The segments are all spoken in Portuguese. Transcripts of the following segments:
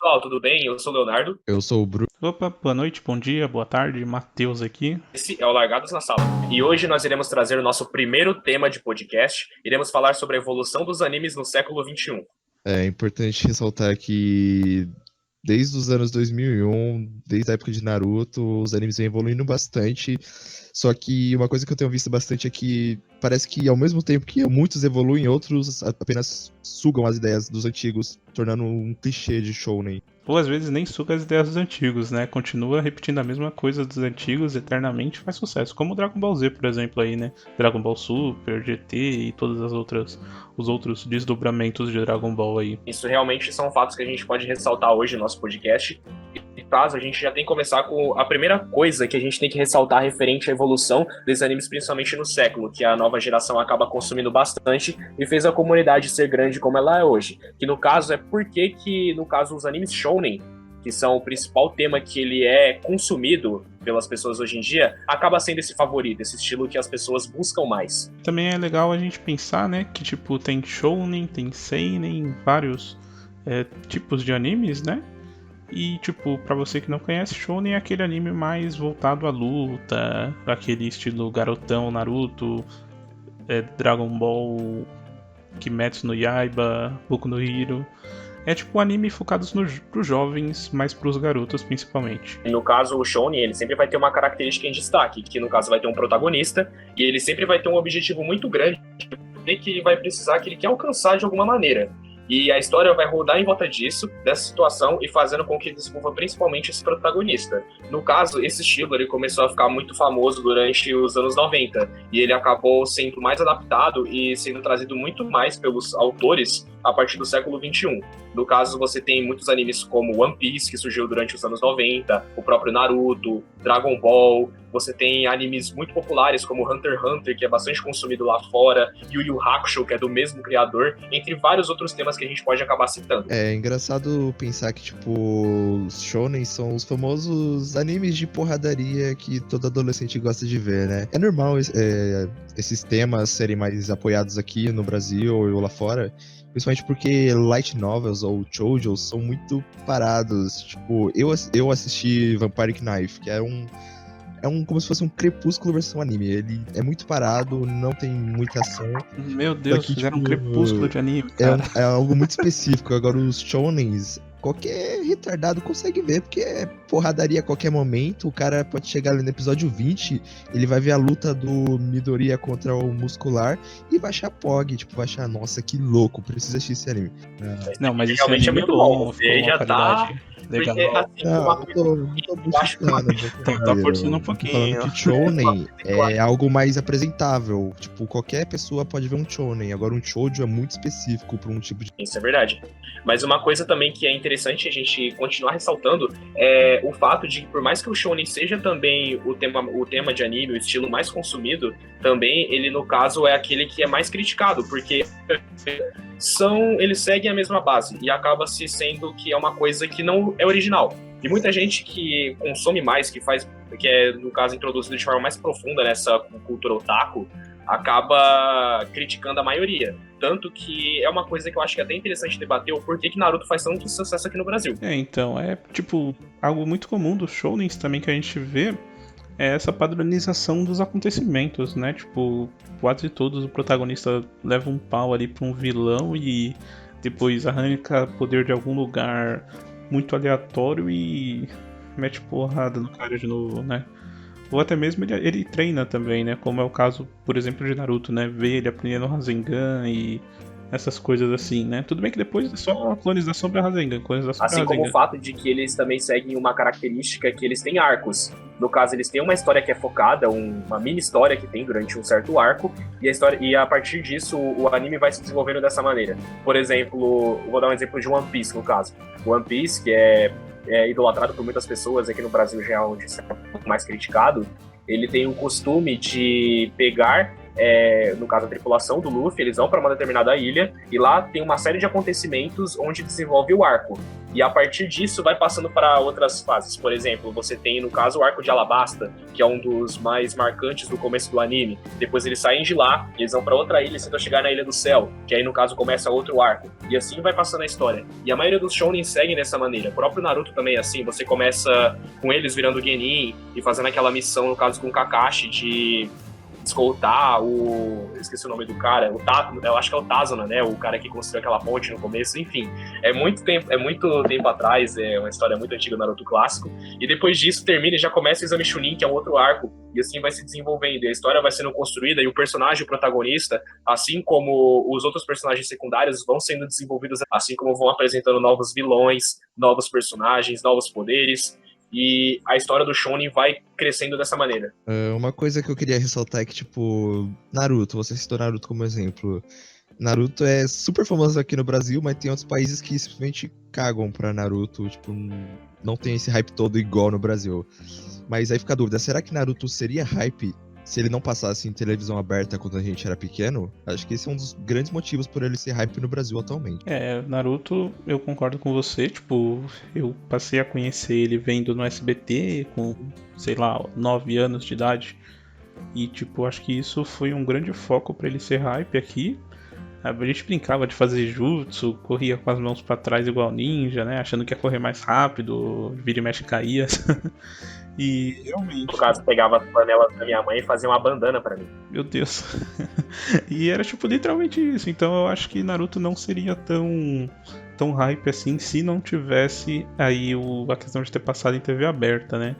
Pessoal, tudo bem? Eu sou o Leonardo. Eu sou o Bruno. Opa, boa noite, bom dia, boa tarde, Matheus aqui. Esse é o Largados na Sala. E hoje nós iremos trazer o nosso primeiro tema de podcast. Iremos falar sobre a evolução dos animes no século XXI. É importante ressaltar que desde os anos 2001, desde a época de Naruto, os animes vêm evoluindo bastante. Só que uma coisa que eu tenho visto bastante é que parece que ao mesmo tempo que muitos evoluem, outros apenas sugam as ideias dos antigos, tornando um clichê de shounen. Ou às vezes nem suga as ideias dos antigos, né? Continua repetindo a mesma coisa dos antigos eternamente, faz sucesso. Como o Dragon Ball Z, por exemplo, aí, né? Dragon Ball Super, GT e todas as outras, os outros desdobramentos de Dragon Ball aí. Isso realmente são fatos que a gente pode ressaltar hoje no nosso podcast. E caso a gente já tem que começar com a primeira coisa que a gente tem que ressaltar referente à evolução desses animes, principalmente no século, que a nova geração acaba consumindo bastante e fez a comunidade ser grande como ela é hoje. Que no caso é porque que, no caso, os animes shounen, que são o principal tema que ele é consumido pelas pessoas hoje em dia, acaba sendo esse favorito, esse estilo que as pessoas buscam mais. Também é legal a gente pensar, né, que tipo, tem shounen, tem seinen, vários tipos de animes, né? E, tipo, pra você que não conhece, Shonen é aquele anime mais voltado à luta, aquele estilo garotão, Naruto, Dragon Ball, Kimetsu no Yaiba, Boku no Hero. É tipo um anime focado pros jovens, mas pros garotos principalmente. No caso, o Shonen, ele sempre vai ter uma característica em destaque, que no caso vai ter um protagonista, e ele sempre vai ter um objetivo muito grande que ele vai precisar, que ele quer alcançar de alguma maneira. E a história vai rodar em volta disso, dessa situação, e fazendo com que desenvolva principalmente esse protagonista. No caso, esse estilo ele começou a ficar muito famoso durante os anos 90, e ele acabou sendo mais adaptado e sendo trazido muito mais pelos autores a partir do século XXI. No caso, você tem muitos animes como One Piece, que surgiu durante os anos 90, o próprio Naruto, Dragon Ball. Você tem animes muito populares como Hunter x Hunter, que é bastante consumido lá fora, Yu Yu Hakusho, que é do mesmo criador, entre vários outros temas que a gente pode acabar citando. É engraçado pensar que, tipo, os shonen são os famosos animes de porradaria que todo adolescente gosta de ver, né? É normal esses temas serem mais apoiados aqui no Brasil ou lá fora, principalmente porque light novels ou shoujos são muito parados. Tipo, eu assisti Vampire Knife, que é como se fosse um Crepúsculo versão anime. Ele é muito parado, não tem muita ação. Meu Deus, que, fizeram um tipo, crepúsculo de anime, cara. É algo muito específico. Agora, os shonens, qualquer retardado consegue ver, porque é porradaria a qualquer momento. O cara pode chegar ali no episódio 20, ele vai ver a luta do Midoriya contra o Muscular e vai achar POG, tipo, vai achar, nossa, que louco, precisa assistir esse anime. Não, mas esse realmente anime é muito bom. ficou Você uma já tá. qualidade Porque, legal. assim, Não, uma eu coisa tô que eu acho buchitando, Tá forçando um tô falando pouquinho. que shonen é algo mais apresentável. Tipo, qualquer pessoa pode ver um shonen. Agora, um shoujo é muito específico para um tipo de... Isso é verdade. Mas uma coisa também que é interessante a gente continuar ressaltando é o fato de que, por mais que o shonen seja também o tema de anime, o estilo mais consumido, também ele, no caso, é aquele que é mais criticado, porque eles seguem a mesma base e acaba se sendo que é uma coisa que não é original. E muita gente que consome mais, que é, no caso, introduzido de forma mais profunda nessa cultura otaku, acaba criticando a maioria. Tanto que é uma coisa que eu acho que é até interessante debater o porquê que Naruto faz tanto sucesso aqui no Brasil. Então, é tipo, algo muito comum dos shounens também que a gente vê é essa padronização dos acontecimentos, né? Tipo, quase todos o protagonista leva um pau ali pra um vilão e depois arranca poder de algum lugar muito aleatório e mete porrada no cara de novo, né? Ou até mesmo ele treina também, né? Como é o caso, por exemplo, de Naruto, né? Ver ele aprendendo Rasengan e essas coisas assim, né? Tudo bem que depois é só a clonização pra Rasengan, clonização pra Assim como o Rasengan. fato de que eles também seguem uma característica que eles têm arcos. No caso, eles têm uma história que é focada, uma mini história que tem durante um certo arco, e a partir disso o anime vai se desenvolvendo dessa maneira. Por exemplo, vou dar um exemplo de One Piece, no caso. One Piece, que é idolatrado por muitas pessoas, aqui no Brasil já é onde é um pouco mais criticado, ele tem o costume de pegar, no caso a tripulação do Luffy, eles vão para uma determinada ilha e lá tem uma série de acontecimentos onde desenvolve o arco. E a partir disso vai passando para outras fases. Por exemplo, você tem, no caso, o arco de Alabasta, que é um dos mais marcantes do começo do anime. Depois eles saem de lá, eles vão para outra ilha e tentam chegar na Ilha do Céu, que aí, no caso, começa outro arco. E assim vai passando a história. E a maioria dos shounen segue dessa maneira. O próprio Naruto também é assim. Você começa com eles virando Genin e fazendo aquela missão, no caso, com o Kakashi, de escoltar o... esqueci o nome do cara, eu acho que é o Tazuna, né? O cara que construiu aquela ponte no começo, enfim. É muito tempo atrás, é uma história muito antiga do Naruto clássico. E depois disso termina e já começa o Exame Chunin, que é um outro arco. E assim vai se desenvolvendo. E a história vai sendo construída e o personagem, o protagonista, assim como os outros personagens secundários, vão sendo desenvolvidos, assim como vão apresentando novos vilões, novos personagens, novos poderes. E a história do Shonen vai crescendo dessa maneira. Uma coisa que eu queria ressaltar é que, tipo, Naruto, você citou Naruto como exemplo. Naruto é super famoso aqui no Brasil, mas tem outros países que simplesmente cagam pra Naruto, tipo, não tem esse hype todo igual no Brasil. Mas aí fica a dúvida, será que Naruto seria hype se ele não passasse em televisão aberta quando a gente era pequeno? Acho que esse é um dos grandes motivos por ele ser hype no Brasil atualmente. Naruto, eu concordo com você, tipo, eu passei a conhecer ele vendo no SBT com, sei lá, 9 anos de idade. E, tipo, acho que isso foi um grande foco pra ele ser hype aqui. A gente brincava de fazer jutsu, corria com as mãos pra trás igual ninja, né? Achando que ia correr mais rápido, vira e mexe caía. E realmente. No caso, pegava as panelas da minha mãe e fazia uma bandana pra mim. Meu Deus. E era tipo literalmente isso. Então eu acho que Naruto não seria tão hype assim se não tivesse aí a questão de ter passado em TV aberta, né?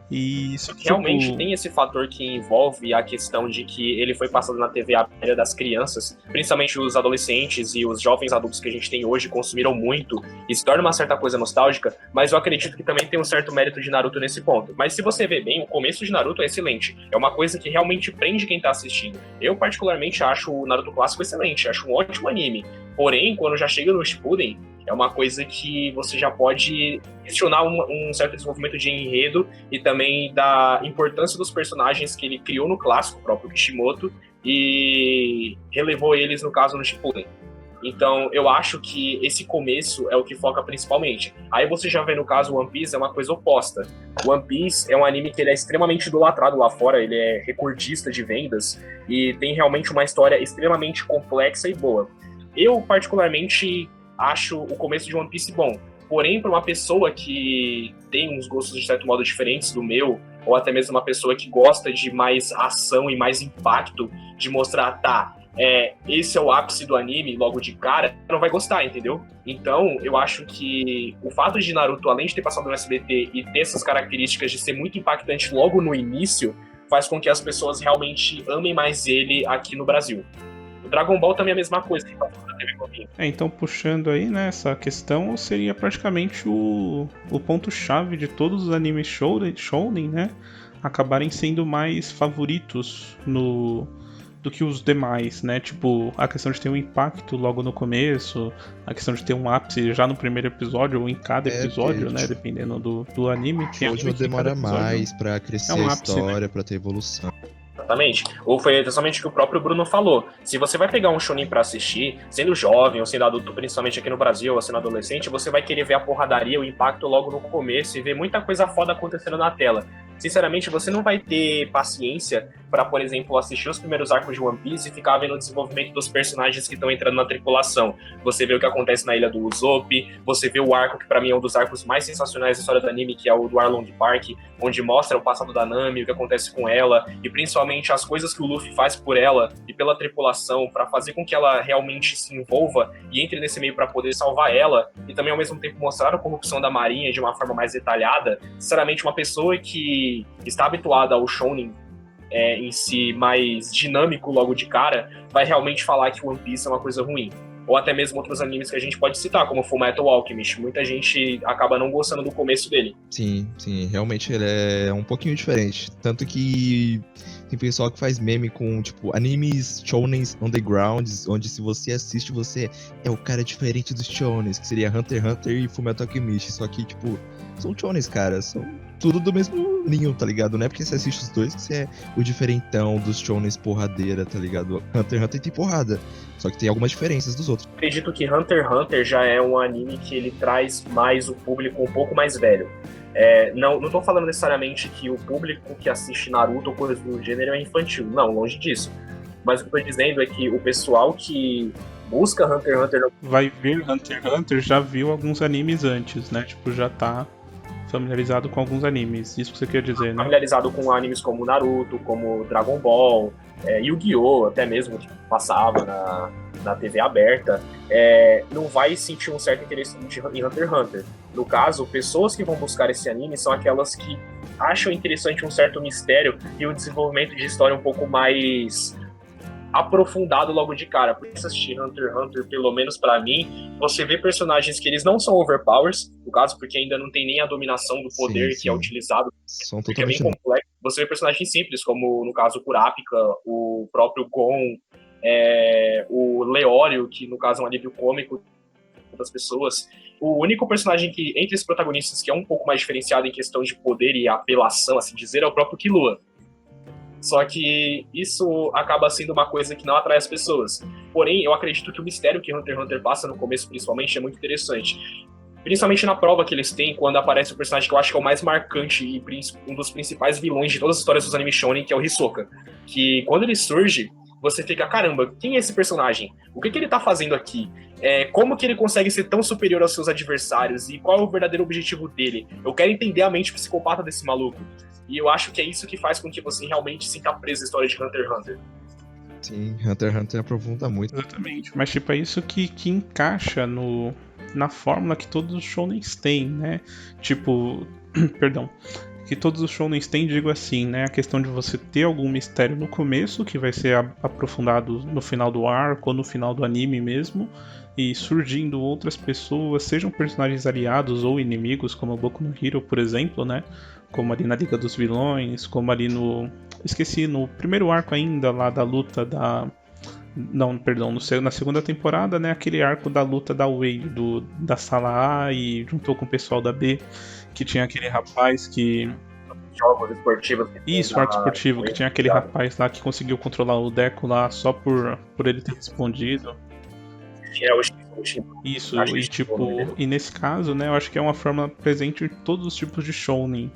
E só que, realmente tem esse fator que envolve a questão de que ele foi passado na TV aberta das crianças, principalmente os adolescentes e os jovens adultos que a gente tem hoje consumiram muito e se torna uma certa coisa nostálgica, mas eu acredito que também tem um certo mérito de Naruto nesse ponto. Mas se você ver bem, o começo de Naruto é excelente, é uma coisa que realmente prende quem tá assistindo. Eu particularmente acho o Naruto clássico excelente, acho um ótimo anime, porém, quando já chega no Shippuden, é uma coisa que você já pode questionar um certo desenvolvimento de enredo e também da importância dos personagens que ele criou no clássico, o próprio Kishimoto, e relevou eles, no caso, no Shippuden. Então, eu acho que esse começo é o que foca principalmente. Aí você já vê, no caso, One Piece é uma coisa oposta. One Piece é um anime que ele é extremamente idolatrado lá fora, ele é recordista de vendas e tem realmente uma história extremamente complexa e boa. Eu, particularmente, acho o começo de One Piece bom. Porém, para uma pessoa que tem uns gostos de certo modo diferentes do meu, ou até mesmo uma pessoa que gosta de mais ação e mais impacto, de mostrar, esse é o ápice do anime logo de cara, não vai gostar, entendeu? Então, eu acho que o fato de Naruto, além de ter passado no SBT e ter essas características de ser muito impactante logo no início, faz com que as pessoas realmente amem mais ele aqui no Brasil. O Dragon Ball também é a mesma coisa, então então puxando aí, né, essa questão seria praticamente o ponto-chave de todos os animes shounen, né, acabarem sendo mais favoritos do que os demais, né, tipo, a questão de ter um impacto logo no começo, a questão de ter um ápice já no primeiro episódio ou em cada episódio, né, dependendo do anime. Hoje demora mais pra crescer a história, né? Pra ter evolução. Exatamente. Ou foi exatamente o que o próprio Bruno falou. Se você vai pegar um shonen pra assistir, sendo jovem ou sendo adulto, principalmente aqui no Brasil, ou sendo adolescente, você vai querer ver a porradaria, o impacto logo no começo e ver muita coisa foda acontecendo na tela. Sinceramente, você não vai ter paciência para, por exemplo, assistir os primeiros arcos de One Piece e ficar vendo o desenvolvimento dos personagens que estão entrando na tripulação. Você vê o que acontece na ilha do Usopp, você vê o arco que para mim é um dos arcos mais sensacionais da história do anime, que é o do Arlong Park, onde mostra o passado da Nami, o que acontece com ela, e principalmente as coisas que o Luffy faz por ela e pela tripulação, para fazer com que ela realmente se envolva e entre nesse meio para poder salvar ela, e também ao mesmo tempo mostrar a corrupção da Marinha de uma forma mais detalhada. Sinceramente, uma pessoa que está habituada ao shounen em si mais dinâmico logo de cara, vai realmente falar que One Piece é uma coisa ruim. Ou até mesmo outros animes que a gente pode citar, como Fullmetal Alchemist. Muita gente acaba não gostando do começo dele. Sim, realmente ele é um pouquinho diferente. Tanto que Tem pessoal que faz meme com, tipo, animes shonens undergrounds, onde se você assiste, você é o cara diferente dos shonens, que seria Hunter x Hunter e Fullmetal Alchemist. Só que, tipo, são shonens, cara, são tudo do mesmo ninho, tá ligado? Não é porque você assiste os dois que você é o diferentão dos shonens porradeira, tá ligado? Hunter x Hunter tem porrada, só que tem algumas diferenças dos outros. Acredito que Hunter x Hunter já é um anime que ele traz mais o público um pouco mais velho. Não tô falando necessariamente que o público que assiste Naruto ou coisas do gênero é infantil. Não, longe disso. Mas o que eu tô dizendo é que o pessoal que busca Hunter x Hunter... Vai ver Hunter x Hunter já viu alguns animes antes, né? Tipo, já tá familiarizado com alguns animes. Isso que você quer dizer, né? Familiarizado com animes como Naruto, como Dragon Ball, Yu-Gi-Oh! Até mesmo, que passava na TV aberta, não vai sentir um certo interesse em Hunter x Hunter. No caso, pessoas que vão buscar esse anime são aquelas que acham interessante um certo mistério e o desenvolvimento de história um pouco mais aprofundado logo de cara. Por isso assistir Hunter x Hunter, pelo menos pra mim, você vê personagens que eles não são overpowers, no caso, porque ainda não tem nem a dominação do poder Sim, que é sim. utilizado, São porque é bem totalmente complexo. Você vê personagens simples, como no caso o Kurapika, o próprio Gon, o Leório, que no caso é um alívio cômico das pessoas. O único personagem que, entre os protagonistas, que é um pouco mais diferenciado em questão de poder e apelação, assim dizer, é o próprio Killua. Só que isso acaba sendo uma coisa que não atrai as pessoas. Porém, eu acredito que o mistério que Hunter x Hunter passa no começo, principalmente, é muito interessante. Principalmente na prova que eles têm, quando aparece o personagem que eu acho que é o mais marcante e um dos principais vilões de todas as histórias dos anime shonen, que é o Hisoka. Que quando ele surge, você fica, caramba, quem é esse personagem? O que ele tá fazendo aqui? Como que ele consegue ser tão superior aos seus adversários? E qual é o verdadeiro objetivo dele? Eu quero entender a mente psicopata desse maluco. E eu acho que é isso que faz com que você realmente sinta preso à história de Hunter x Hunter. Sim, Hunter x Hunter aprofunda muito. Exatamente. Mas tipo, é isso que encaixa na fórmula que todos os shounens têm, né? Tipo, perdão. Que todos os shounens têm, digo assim, né? A questão de você ter algum mistério no começo, que vai ser aprofundado no final do arco ou no final do anime mesmo, e surgindo outras pessoas, sejam personagens aliados ou inimigos, como o Boku no Hero, por exemplo, né? Como ali na Liga dos Vilões, como ali no... Esqueci, no primeiro arco ainda, lá da luta da... Não, perdão, na segunda temporada, né? Aquele arco da luta da Wei, da sala A e juntou com o pessoal da B, que tinha aquele rapaz que... Jogos esportivos. Isso, arco esportivo, que tinha aquele rapaz lá que conseguiu controlar o Deco lá só por ele ter respondido. Isso, e tipo, e nesse caso, né, eu acho que é uma forma presente em todos os tipos de shounen.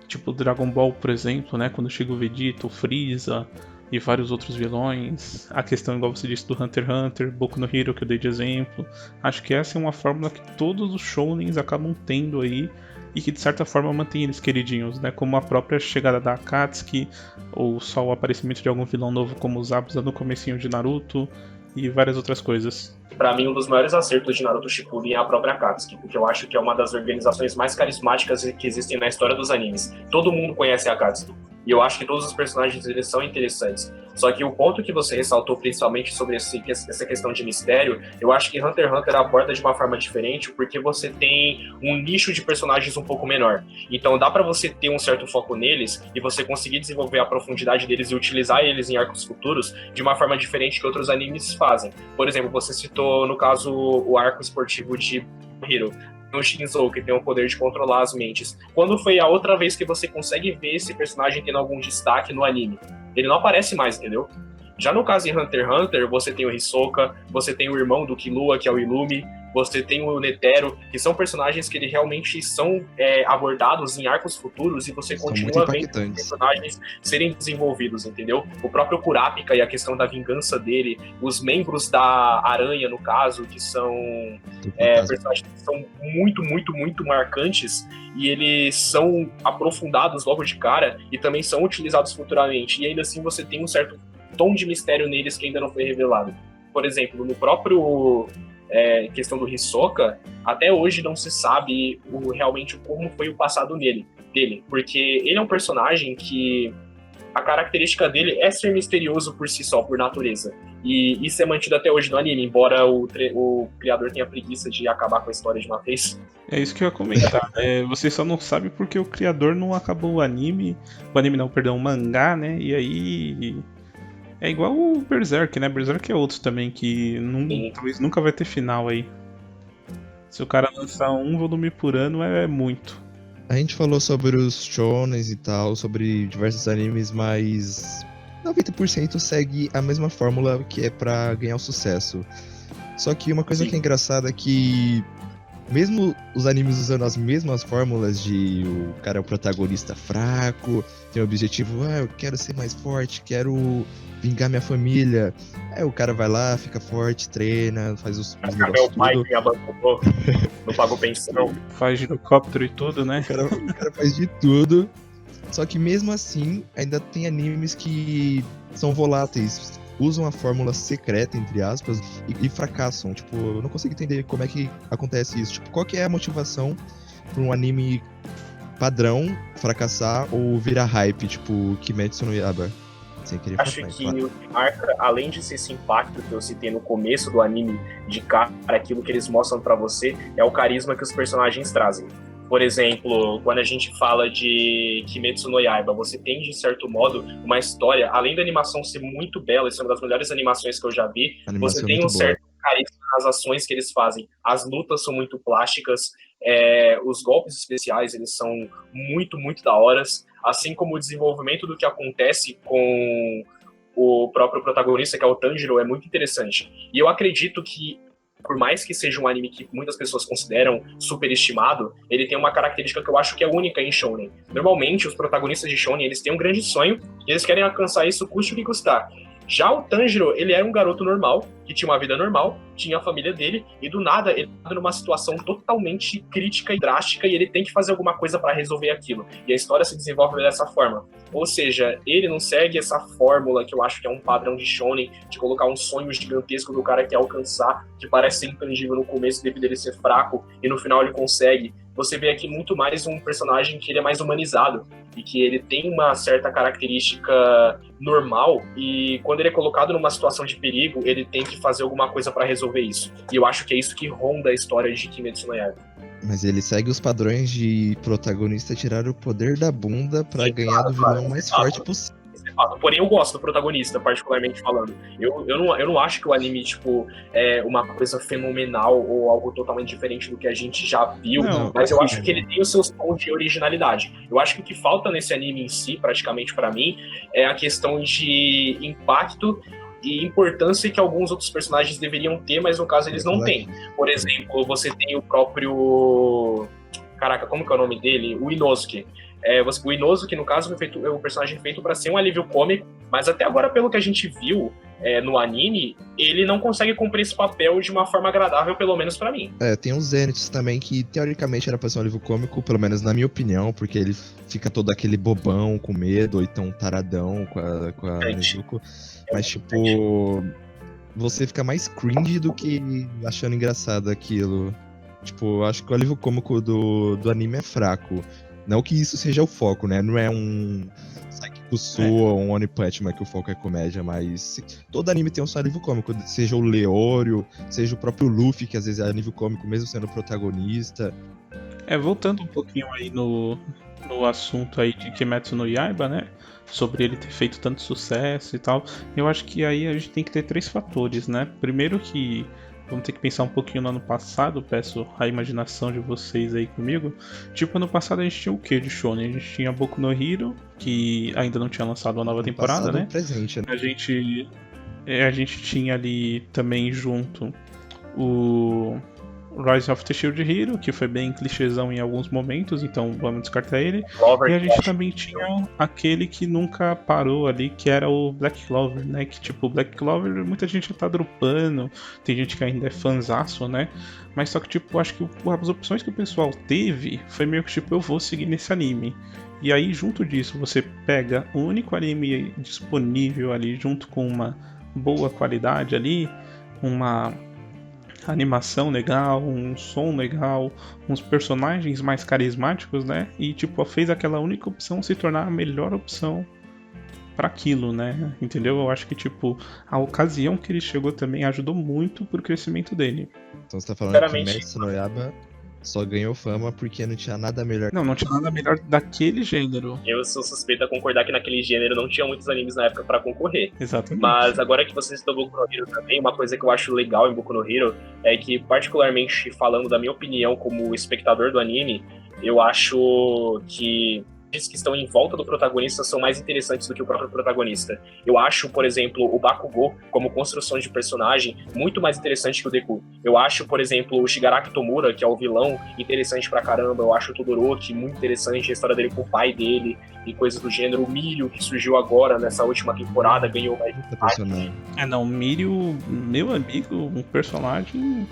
Tipo Dragon Ball, por exemplo, né, quando chega o Vegeta, o Freeza e vários outros vilões. A questão, igual você disse, do Hunter x Hunter, Boku no Hero, que eu dei de exemplo. Acho que essa é uma fórmula que todos os shounens acabam tendo aí e que de certa forma mantém eles queridinhos, né? Como a própria chegada da Akatsuki, ou só o aparecimento de algum vilão novo como o Zabuza no comecinho de Naruto e várias outras coisas. Pra mim, um dos maiores acertos de Naruto Shippuden é a própria Akatsuki, porque eu acho que é uma das organizações mais carismáticas que existem na história dos animes. Todo mundo conhece a Akatsuki. E eu acho que todos os personagens eles são interessantes. Só que o ponto que você ressaltou, principalmente sobre essa questão de mistério, eu acho que Hunter x Hunter aborda de uma forma diferente, porque você tem um nicho de personagens um pouco menor. Então dá pra você ter um certo foco neles e você conseguir desenvolver a profundidade deles e utilizar eles em arcos futuros de uma forma diferente que outros animes fazem. Por exemplo, você citou, no caso, o arco esportivo de Hero. O Shinzo, que tem o poder de controlar as mentes. Quando foi a outra vez que você consegue ver esse personagem tendo algum destaque no anime? Ele não aparece mais, entendeu? Já no caso de Hunter x Hunter, você tem o Hisoka, você tem o irmão do Killua, que é o Illumi, você tem o Netero, que são personagens que eles realmente são abordados em arcos futuros e você continua vendo personagens serem desenvolvidos, entendeu? O próprio Kurapika e a questão da vingança dele, os membros da Aranha, no caso, que são personagens que são muito, muito, muito marcantes e eles são aprofundados logo de cara e também são utilizados futuramente. E ainda assim você tem um certo tom de mistério neles que ainda não foi revelado. Por exemplo, no próprio questão do Hisoka, até hoje não se sabe realmente como foi o passado dele, porque ele é um personagem que a característica dele é ser misterioso por si só, por natureza. E isso é mantido até hoje no anime, embora o criador tenha preguiça de acabar com a história de uma vez. É isso que eu ia comentar. Você só não sabe porque o criador não acabou o anime. O anime não, perdão, o mangá, né? E aí. É igual o Berserk, né? Berserk é outro também que talvez nunca vai ter final aí. Se o cara lançar um volume por ano é muito. A gente falou sobre os shonens e tal, sobre diversos animes, mas 90% segue a mesma fórmula que é pra ganhar o sucesso. Só que uma coisa Sim. que é engraçada é que mesmo os animes usando as mesmas fórmulas de o cara é o protagonista fraco, tem o objetivo, eu quero ser mais forte, quero vingar minha família. Aí o cara vai lá, fica forte, treina, faz os negócios Meu pai tudo. que me abandonou, não pagou pensão. Faz girocóptero e tudo, né? O cara faz de tudo. Só que mesmo assim, ainda tem animes que são voláteis, usam a fórmula secreta, entre aspas, e fracassam. Tipo, eu não consigo entender como é que acontece isso. Tipo, qual que é a motivação pra um anime padrão fracassar ou virar hype, tipo Kimetsu no Yaiba? Sem querer Acho falar, que claro. o que marca, além de ser esse impacto que eu citei no começo do anime, de cara, aquilo que eles mostram pra você, é o carisma que os personagens trazem. Por exemplo, quando a gente fala de Kimetsu no Yaiba, você tem, de certo modo, uma história, além da animação ser muito bela, essa é uma das melhores animações que eu já vi, A você animação é tem muito um boa. certo carisma nas ações que eles fazem. As lutas são muito plásticas, os golpes especiais, eles são muito, muito da horas, assim como o desenvolvimento do que acontece com o próprio protagonista, que é o Tanjiro, é muito interessante. E eu acredito que, por mais que seja um anime que muitas pessoas consideram superestimado, ele tem uma característica que eu acho que é única em Shonen. Normalmente, os protagonistas de Shonen, eles têm um grande sonho e eles querem alcançar isso custe o que custar. Já o Tanjiro, ele era um garoto normal, que tinha uma vida normal, tinha a família dele, e do nada ele tá numa situação totalmente crítica e drástica, e ele tem que fazer alguma coisa para resolver aquilo. E a história se desenvolve dessa forma. Ou seja, ele não segue essa fórmula que eu acho que é um padrão de shonen, de colocar um sonho gigantesco do cara que quer alcançar, que parece ser intangível no começo devido a ele ser fraco, e no final ele consegue. Você vê aqui muito mais um personagem que ele é mais humanizado, e que ele tem uma certa característica normal, e quando ele é colocado numa situação de perigo, ele tem que fazer alguma coisa para resolver isso. E eu acho que é isso que ronda a história de Kimetsu no Yaiba. Mas ele segue os padrões de protagonista tirar o poder da bunda pra Sim, ganhar do vilão mais exato. forte possível. Porém, eu gosto do protagonista, particularmente falando. Eu não acho que o anime, tipo, é uma coisa fenomenal ou algo totalmente diferente do que a gente já viu, Não, mas eu assim, acho que ele tem os seus tons de originalidade. Eu acho que o que falta nesse anime em si, praticamente pra mim, é a questão de impacto e importância que alguns outros personagens deveriam ter, mas no caso eles não têm. Por exemplo, você tem o próprio... Caraca, como que é o nome dele? O Inosuke. O Inosuke, no caso, é um personagem feito para ser um alívio cômico, mas até agora, pelo que a gente viu no anime, ele não consegue cumprir esse papel de uma forma agradável, pelo menos para mim. Tem os Zeniths também, que teoricamente era pra ser um alívio cômico, pelo menos na minha opinião, porque ele fica todo aquele bobão, com medo, ou então taradão com a Nezuko. Mas, tipo, você fica mais cringe do que achando engraçado aquilo. Tipo, eu acho que o alívio cômico do anime é fraco. Não que isso seja o foco, né? Não é um Saikikusu ou um One Punch Man que o foco é comédia, mas todo anime tem um seu alívio cômico. Seja o Leório, seja o próprio Luffy, que às vezes é alívio cômico mesmo sendo protagonista. Voltando um pouquinho aí no assunto aí de Kimetsu no Yaiba, né? Sobre ele ter feito tanto sucesso e tal. Eu acho que aí a gente tem que ter 3 fatores, né? Primeiro que vamos ter que pensar um pouquinho no ano passado, peço a imaginação de vocês aí comigo. Tipo, ano passado a gente tinha o que de shonen? A gente tinha Boku no Hero, que ainda não tinha lançado a nova temporada, Passado né? Presente, né? A gente tinha ali também junto o Rise of the Shield Hero, que foi bem clichêzão em alguns momentos, então vamos descartar ele. E a gente também tinha aquele que nunca parou ali, que era o Black Clover, né? Que tipo, o Black Clover muita gente tá dropando, tem gente que ainda é fanzaço, né? Mas só que tipo, acho que as opções que o pessoal teve foi meio que tipo, eu vou seguir nesse anime. E aí, junto disso, você pega o único anime disponível ali, junto com uma boa qualidade ali, uma animação legal, um som legal, uns personagens mais carismáticos, né? E tipo, fez aquela única opção se tornar a melhor opção pra aquilo, né? Entendeu? Eu acho que, tipo, a ocasião que ele chegou também ajudou muito pro crescimento dele. Então você tá falando que Sinceramente, Kimetsu no Yaiba só ganhou fama porque não tinha nada melhor. Não tinha nada melhor daquele gênero. eu sou suspeito a concordar que naquele gênero não tinha muitos animes na época pra concorrer. Exatamente. Mas agora que você citou Boku no Hero também, uma coisa que eu acho legal em Boku no Hero é que, particularmente falando da minha opinião como espectador do anime, eu acho que os que estão em volta do protagonista são mais interessantes do que o próprio protagonista. Eu acho, por exemplo, o Bakugou, como construção de personagem, muito mais interessante que o Deku. Eu acho, por exemplo, o Shigaraki Tomura, que é o vilão, interessante pra caramba. Eu acho o Todoroki muito interessante, a história dele com o pai dele e coisas do gênero. O Mirio, que surgiu agora nessa última temporada, ganhou mais Tá impressionante. Mirio, meu amigo, um personagem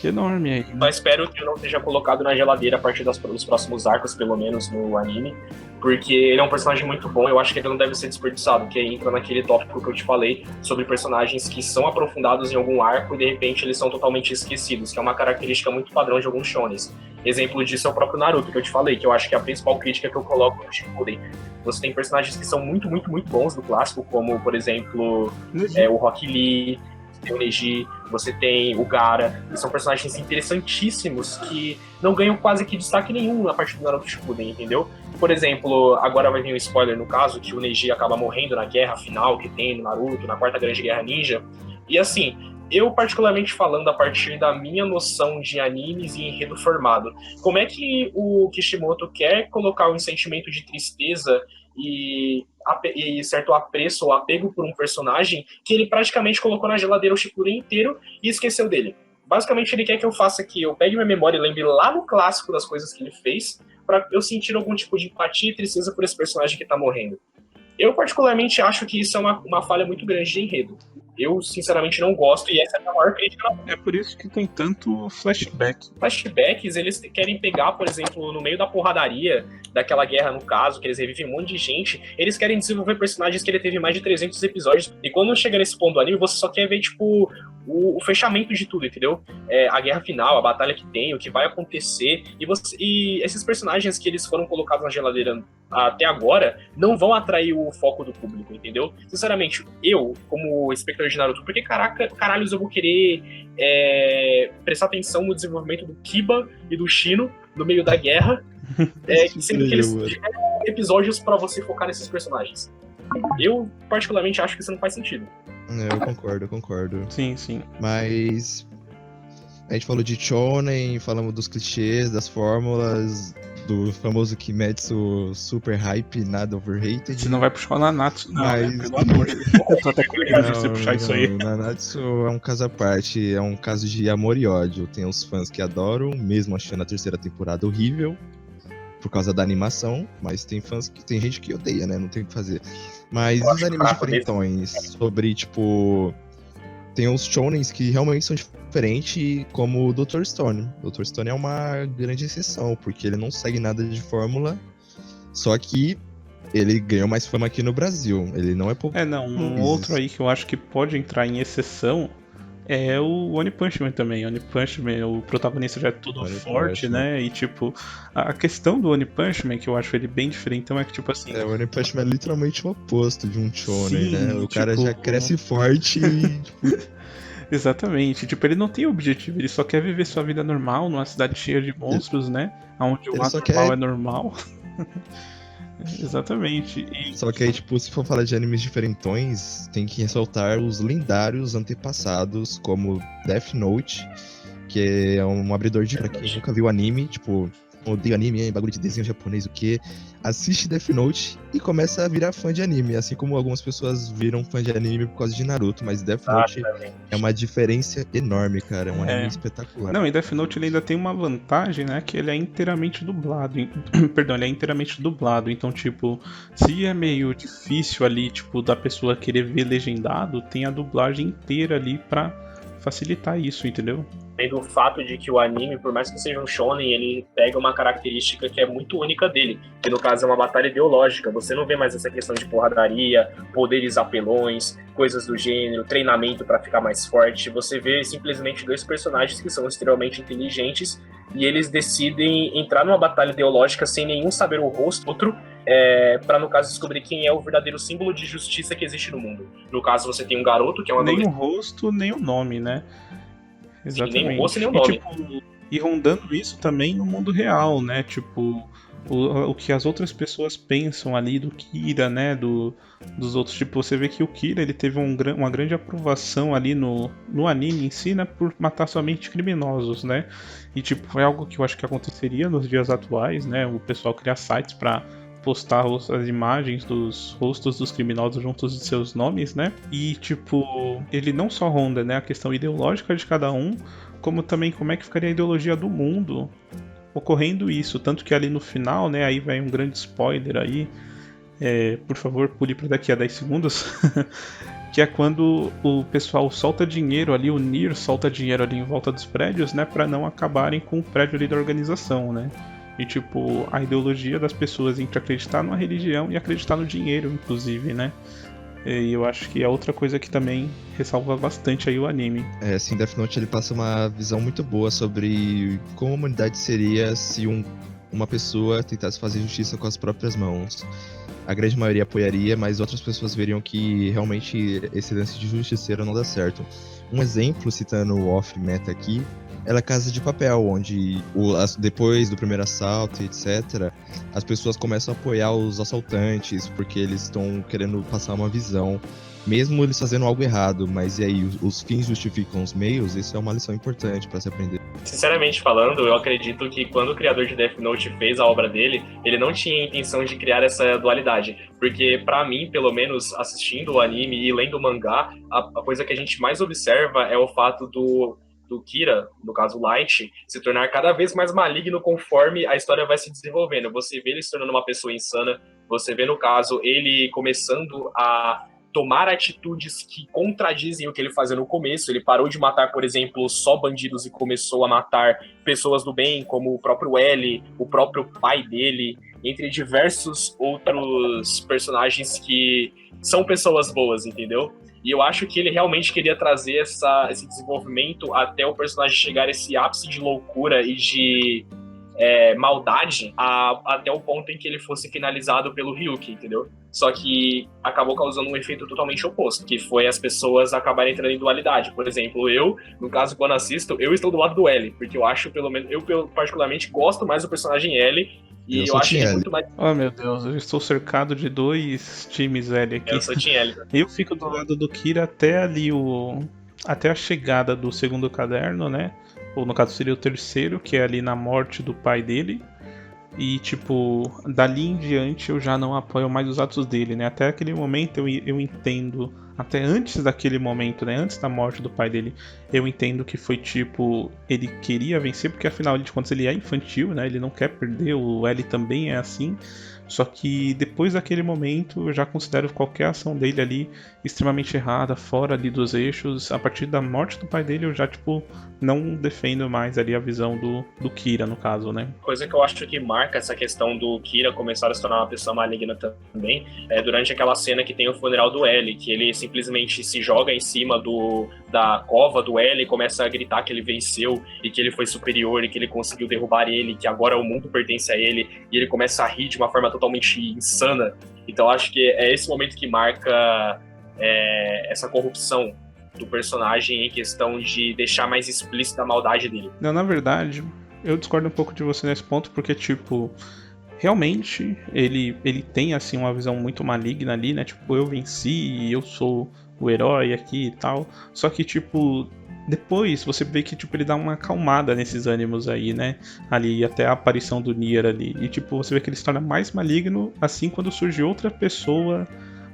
enorme aí. Só espero que eu não seja colocado na geladeira a partir dos próximos arcos, pelo menos, no anime. Porque ele é um personagem muito bom, eu acho que ele não deve ser desperdiçado, que aí entra naquele tópico que eu te falei sobre personagens que são aprofundados em algum arco e de repente eles são totalmente esquecidos, que é uma característica muito padrão de alguns shonens. Exemplo disso é o próprio Naruto, que eu te falei, que eu acho que é a principal crítica que eu coloco no Shippuden. Você tem personagens que são muito, muito, muito bons do clássico, como, por exemplo, o Rock Lee, tem o Neji, você tem o Gaara, que são personagens interessantíssimos que não ganham quase que destaque nenhum na parte do Naruto Shippuden, entendeu? Por exemplo, agora vai vir um spoiler no caso, que o Neji acaba morrendo na guerra final que tem no Naruto, na Quarta Grande Guerra Ninja, e assim, eu particularmente falando a partir da minha noção de animes e enredo formado, como é que o Kishimoto quer colocar um sentimento de tristeza e certo apreço ou apego por um personagem que ele praticamente colocou na geladeira o Shippuden inteiro e esqueceu dele. Basicamente ele quer que eu faça que eu pegue minha memória e lembre lá no clássico das coisas que ele fez pra eu sentir algum tipo de empatia e tristeza por esse personagem que tá morrendo. Eu particularmente acho que isso é uma falha muito grande de enredo. Eu, sinceramente, não gosto, e essa é a minha maior crítica. É por isso que tem tanto flashback. Flashbacks, eles querem pegar, por exemplo, no meio da porradaria, daquela guerra, no caso, que eles revivem um monte de gente, eles querem desenvolver personagens que ele teve mais de 300 episódios, e quando chega nesse ponto do anime, você só quer ver, tipo, o fechamento de tudo, entendeu? A guerra final, a batalha que tem, o que vai acontecer, e esses personagens que eles foram colocados na geladeira até agora, não vão atrair o foco do público, entendeu? Sinceramente, eu, como espectador de Naruto, porque caralhos eu vou querer prestar atenção no desenvolvimento do Kiba e do Shino no meio da guerra, sendo que eles tiveram episódios pra você focar nesses personagens. Eu, particularmente, acho que isso não faz sentido. Eu concordo. Sim, sim. Mas a gente falou de shonen, falamos dos clichês, das fórmulas, do famoso Kimetsu super hype, nada overrated. Você não vai puxar o Nanatsu, não, Mas... né? Pelo amor de Deus. Eu tô até com medo de você puxar isso aí. Nanatsu é um caso à parte, é um caso de amor e ódio. Tem os fãs que adoram, mesmo achando a terceira temporada horrível, por causa da animação, mas tem gente que odeia, né? Não tem o que fazer. Mas os animes diferentões, sobre, tipo... Tem uns shonens que realmente são diferentes, como o Dr. Stone. Dr. Stone é uma grande exceção, porque ele não segue nada de fórmula, só que ele ganhou mais fama aqui no Brasil. Ele não é pouco. Outro aí que eu acho que pode entrar em exceção é o One Punch Man também. One Punch Man, o protagonista já é todo forte, né? E tipo, a questão do One Punch Man, que eu acho ele bem diferente, então é que tipo assim... O One Punch Man é literalmente o oposto de um shonen, sim, né? O cara já cresce forte e... tipo... Exatamente, tipo, ele não tem objetivo, ele só quer viver sua vida normal numa cidade cheia de monstros, né? Onde o anormal é normal. Exatamente. Só que aí, tipo, se for falar de animes diferentões, tem que ressaltar os lendários antepassados, como Death Note, que é um abridor de... Pra quem nunca viu anime, tipo, odeio anime, bagulho de desenho japonês, o quê? Assiste Death Note e começa a virar fã de anime, assim como algumas pessoas viram fã de anime por causa de Naruto, mas Death Note é uma diferença enorme, cara, é um anime espetacular. Não, e Death Note ele ainda tem uma vantagem, né, que ele é inteiramente dublado, perdão, ele é inteiramente dublado, então, tipo, se é meio difícil ali, tipo, da pessoa querer ver legendado, tem a dublagem inteira ali pra facilitar isso, entendeu? Do fato de que o anime, por mais que seja um shonen, ele pega uma característica que é muito única dele, que no caso é uma batalha ideológica. Você não vê mais essa questão de porradaria, poderes apelões, coisas do gênero, treinamento para ficar mais forte. Você vê simplesmente dois personagens que são extremamente inteligentes e eles decidem entrar numa batalha ideológica sem nenhum saber o rosto do outro pra, no caso, descobrir quem é o verdadeiro símbolo de justiça que existe no mundo. No caso, você tem um garoto que é um Nem o adolescente, rosto, nem o nome, né? nem o rosto Exatamente. nem o E nome. tipo, e rondando isso também no mundo real, né? Tipo, o que as outras pessoas pensam ali do Kira, né? Dos outros. Tipo, você vê que o Kira ele teve uma grande aprovação ali no anime em si, né? Por matar somente criminosos, né? E tipo, é algo que eu acho que aconteceria nos dias atuais, né? O pessoal criar sites pra postar as imagens dos rostos dos criminosos juntos de seus nomes, né? E tipo, ele não só ronda, né, a questão ideológica de cada um, como também como é que ficaria a ideologia do mundo ocorrendo isso, tanto que ali no final, né, aí vai um grande spoiler aí, por favor, pule para daqui a 10 segundos, que é quando o pessoal solta dinheiro ali, o Nier solta dinheiro ali em volta dos prédios, né, para não acabarem com o prédio ali da organização, né? E tipo, a ideologia das pessoas entre acreditar numa religião e acreditar no dinheiro, inclusive, né? E eu acho que é outra coisa que também ressalva bastante aí o anime. Assim, Death Note ele passa uma visão muito boa sobre como a humanidade seria se uma pessoa tentasse fazer justiça com as próprias mãos. A grande maioria apoiaria, mas outras pessoas veriam que realmente esse lance de justiceiro não dá certo. Um exemplo, citando o off-meta aqui, é a Casa de Papel, onde depois do primeiro assalto, etc., as pessoas começam a apoiar os assaltantes, porque eles estão querendo passar uma visão, mesmo eles fazendo algo errado, mas e aí, os fins justificam os meios? Isso é uma lição importante para se aprender. Sinceramente falando, eu acredito que quando o criador de Death Note fez a obra dele, ele não tinha a intenção de criar essa dualidade. Porque, pra mim, pelo menos, assistindo o anime e lendo o mangá, a coisa que a gente mais observa é o fato do Kira, no caso Light, se tornar cada vez mais maligno conforme a história vai se desenvolvendo. Você vê ele se tornando uma pessoa insana, você vê, no caso, ele começando a tomar atitudes que contradizem o que ele fazia no começo. Ele parou de matar, por exemplo, só bandidos e começou a matar pessoas do bem, como o próprio L, o próprio pai dele, entre diversos outros personagens que são pessoas boas, entendeu? E eu acho que ele realmente queria trazer esse desenvolvimento até o personagem chegar a esse ápice de loucura e de maldade até o ponto em que ele fosse finalizado pelo Ryuki, entendeu? Só que acabou causando um efeito totalmente oposto, que foi as pessoas acabarem entrando em dualidade. Por exemplo, no caso, quando assisto, eu estou do lado do L, porque eu acho, pelo menos, eu particularmente gosto mais do personagem L, e eu acho ele muito mais... Oh meu Deus, eu estou cercado de 2 times L aqui. Eu sou Team L. Eu fico do lado do Kira até ali até a chegada do segundo caderno, né? Ou no caso seria o terceiro, que é ali na morte do pai dele. E tipo, dali em diante eu já não apoio mais os atos dele, né? Até aquele momento eu entendo, até antes daquele momento, né? Antes da morte do pai dele, eu entendo que foi tipo, ele queria vencer, porque afinal de contas ele é infantil, né? Ele não quer perder, o L também é assim. Só que depois daquele momento eu já considero qualquer ação dele ali extremamente errada, fora ali dos eixos. A partir da morte do pai dele eu já, tipo, não defendo mais ali a visão do Kira, no caso, né? Coisa que eu acho que marca essa questão do Kira começar a se tornar uma pessoa maligna também é durante aquela cena que tem o funeral do L, que ele simplesmente se joga em cima da cova do L e começa a gritar que ele venceu e que ele foi superior e que ele conseguiu derrubar ele, que agora o mundo pertence a ele, e ele começa a rir de uma forma totalmente insana. Então acho que é esse momento que marca essa corrupção do personagem em questão de deixar mais explícita a maldade dele. Não, na verdade, eu discordo um pouco de você nesse ponto, porque, tipo, realmente ele tem, assim, uma visão muito maligna ali, né? Tipo, eu venci e eu sou o herói aqui e tal. Só que, tipo, depois você vê que, tipo, ele dá uma acalmada nesses ânimos aí, né? Ali, até a aparição do Nier ali. E, tipo, você vê que ele se torna mais maligno, assim, quando surge outra pessoa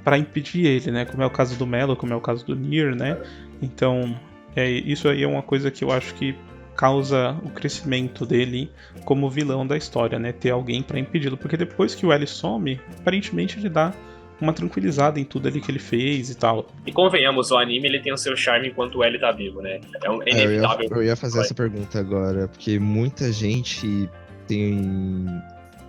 para impedir ele, né? Como é o caso do Melo, como é o caso do Nier, né? Então, isso aí é uma coisa que eu acho que causa o crescimento dele como vilão da história, né? Ter alguém para impedi-lo, porque depois que o L some, aparentemente ele dá uma tranquilizada em tudo ali que ele fez e tal. E convenhamos, o anime ele tem o seu charme enquanto o L tá vivo, né? É inevitável. Eu ia fazer essa pergunta agora, porque muita gente tem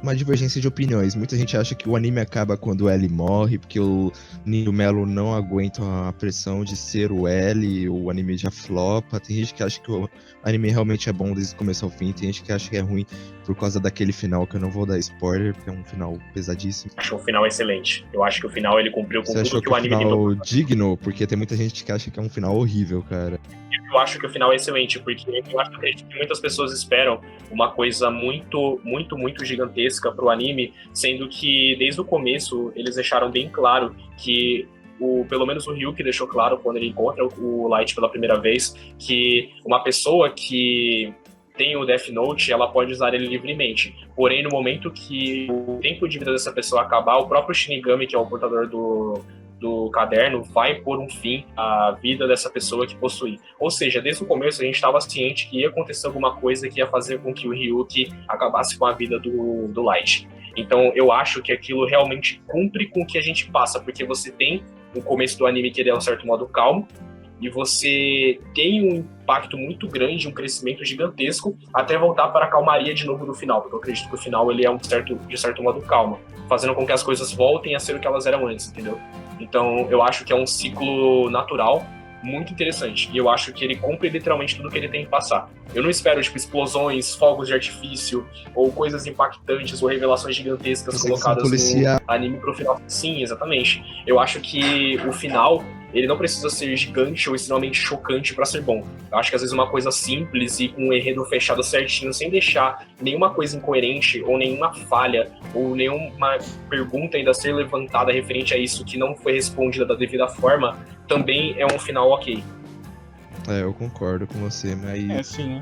uma divergência de opiniões. Muita gente acha que o anime acaba quando o L morre, porque o Ninho Melo não aguenta a pressão de ser o L, o anime já flopa. Tem gente que acha que o anime realmente é bom desde o começo ao fim, tem gente que acha que é ruim por causa daquele final, que eu não vou dar spoiler, porque é um final pesadíssimo. Acho o final excelente. Eu acho que o final ele cumpriu com Você achou tudo que que o o anime final tentou. digno? Porque tem muita gente que acha que é um final horrível, cara. Eu acho que o final é excelente, porque eu acho que muitas pessoas esperam uma coisa muito, muito, muito gigantesca pro anime, sendo que desde o começo eles deixaram bem claro que pelo menos o Ryuki deixou claro quando ele encontra o Light pela primeira vez, que uma pessoa que tem o Death Note, ela pode usar ele livremente. Porém, no momento que o tempo de vida dessa pessoa acabar, o próprio Shinigami, que é o portador do caderno, vai pôr um fim à vida dessa pessoa que possui. Ou seja, desde o começo a gente estava ciente que ia acontecer alguma coisa que ia fazer com que o Ryuki acabasse com a vida do Light. Então eu acho que aquilo realmente cumpre com o que a gente passa, porque você tem o começo do anime que ele é um certo modo calmo, e você tem um impacto muito grande, um crescimento gigantesco, até voltar para a calmaria de novo no final, porque eu acredito que o final ele é de certo modo calmo, fazendo com que as coisas voltem a ser o que elas eram antes, entendeu? Então eu acho que é um ciclo natural muito interessante, e eu acho que ele cumpre literalmente tudo que ele tem que passar. Eu não espero, tipo, explosões, fogos de artifício, ou coisas impactantes, ou revelações gigantescas colocadas no anime pro final. Sim, exatamente. Eu acho que o final, ele não precisa ser gigante ou extremamente chocante pra ser bom. Eu acho que às vezes uma coisa simples e com um enredo fechado certinho, sem deixar nenhuma coisa incoerente, ou nenhuma falha, ou nenhuma pergunta ainda ser levantada referente a isso que não foi respondida da devida forma, também é um final ok. Eu concordo com você, mas... Assim,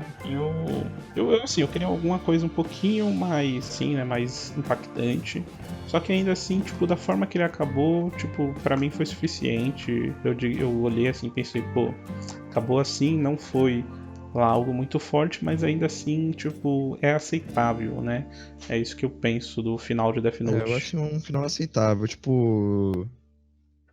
eu queria alguma coisa um pouquinho mais, sim, né, mais impactante. Só que ainda assim, tipo, da forma que ele acabou, tipo, pra mim foi suficiente. Eu olhei assim, pensei, pô, acabou assim, não foi lá algo muito forte, mas ainda assim, tipo, é aceitável, né? É isso que eu penso do final de Death Note. eu acho um final aceitável, tipo...